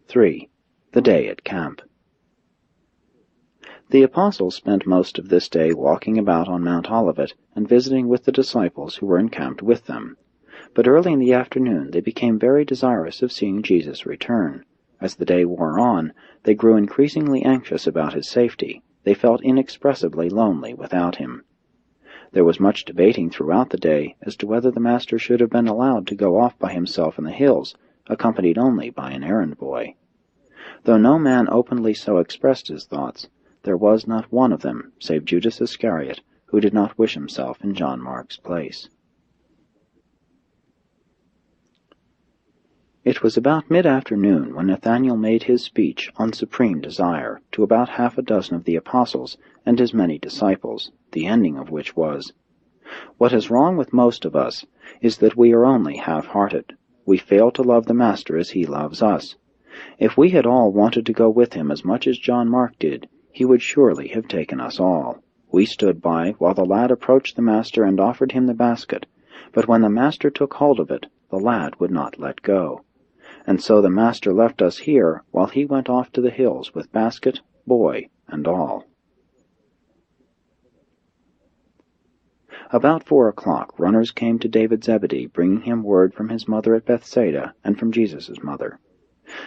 3. The Day at Camp. The apostles spent most of this day walking about on Mount Olivet and visiting with the disciples who were encamped with them. But early in the afternoon they became very desirous of seeing Jesus return. As the day wore on, they grew increasingly anxious about his safety. They felt inexpressibly lonely without him. There was much debating throughout the day as to whether the Master should have been allowed to go off by himself in the hills, accompanied only by an errand boy. Though no man openly so expressed his thoughts, there was not one of them, save Judas Iscariot, who did not wish himself in John Mark's place. It was about mid-afternoon when Nathanael made his speech on supreme desire to about half a dozen of the apostles and his many disciples, the ending of which was, "What is wrong with most of us is that we are only half-hearted. We fail to love the Master as he loves us. If we had all wanted to go with him as much as John Mark did, he would surely have taken us all. We stood by while the lad approached the Master and offered him the basket, but when the Master took hold of it, the lad would not let go. And so the Master left us here while he went off to the hills with basket, boy, and all." About 4 o'clock, runners came to David Zebedee, bringing him word from his mother at Bethsaida and from Jesus' mother.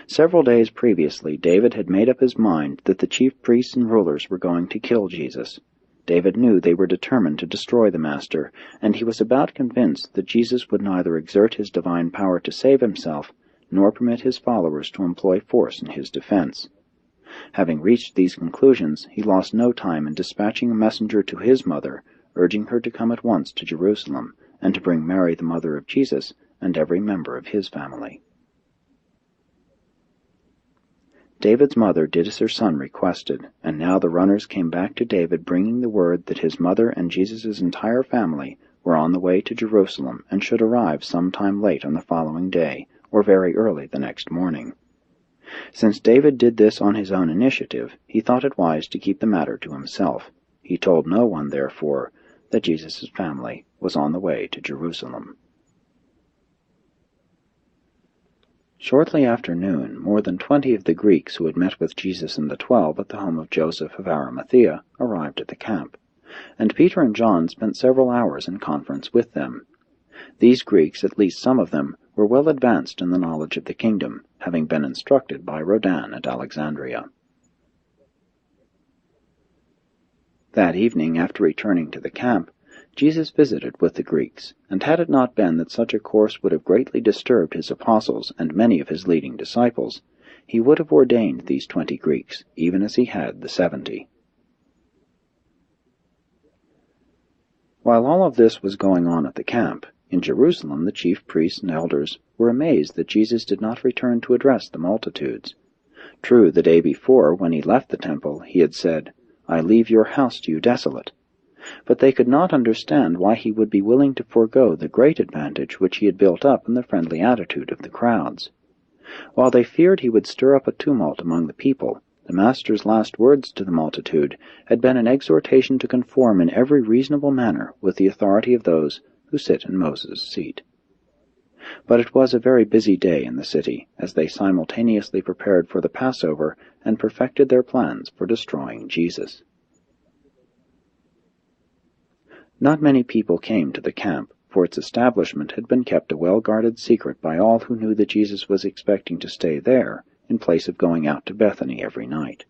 Several days previously, David had made up his mind that the chief priests and rulers were going to kill Jesus. David knew they were determined to destroy the Master, and he was about convinced that Jesus would neither exert his divine power to save himself, nor permit his followers to employ force in his defense. Having reached these conclusions, he lost no time in dispatching a messenger to his mother, urging her to come at once to Jerusalem, and to bring Mary the mother of Jesus, and every member of his family. David's mother did as her son requested, and now the runners came back to David bringing the word that his mother and Jesus' entire family were on the way to Jerusalem and should arrive some time late on the following day, or very early the next morning. Since David did this on his own initiative, he thought it wise to keep the matter to himself. He told no one, therefore, that Jesus' family was on the way to Jerusalem. Shortly after noon, more than 20 of the Greeks who had met with Jesus and the 12 at the home of Joseph of Arimathea arrived at the camp, and Peter and John spent several hours in conference with them. These Greeks, at least some of them, were well advanced in the knowledge of the kingdom, having been instructed by Rodan at Alexandria. That evening, after returning to the camp, Jesus visited with the Greeks, and had it not been that such a course would have greatly disturbed his apostles and many of his leading disciples, he would have ordained these 20 Greeks, even as he had the 70. While all of this was going on at the camp, in Jerusalem the chief priests and elders were amazed that Jesus did not return to address the multitudes. True, the day before, when he left the temple, he had said, "I leave your house to you desolate." But they could not understand why he would be willing to forego the great advantage which he had built up in the friendly attitude of the crowds. While they feared he would stir up a tumult among the people, the Master's last words to the multitude had been an exhortation to conform in every reasonable manner with the authority of those who sit in Moses' seat. But it was a very busy day in the city, as they simultaneously prepared for the Passover and perfected their plans for destroying Jesus. Not many people came to the camp, for its establishment had been kept a well-guarded secret by all who knew that Jesus was expecting to stay there, in place of going out to Bethany every night.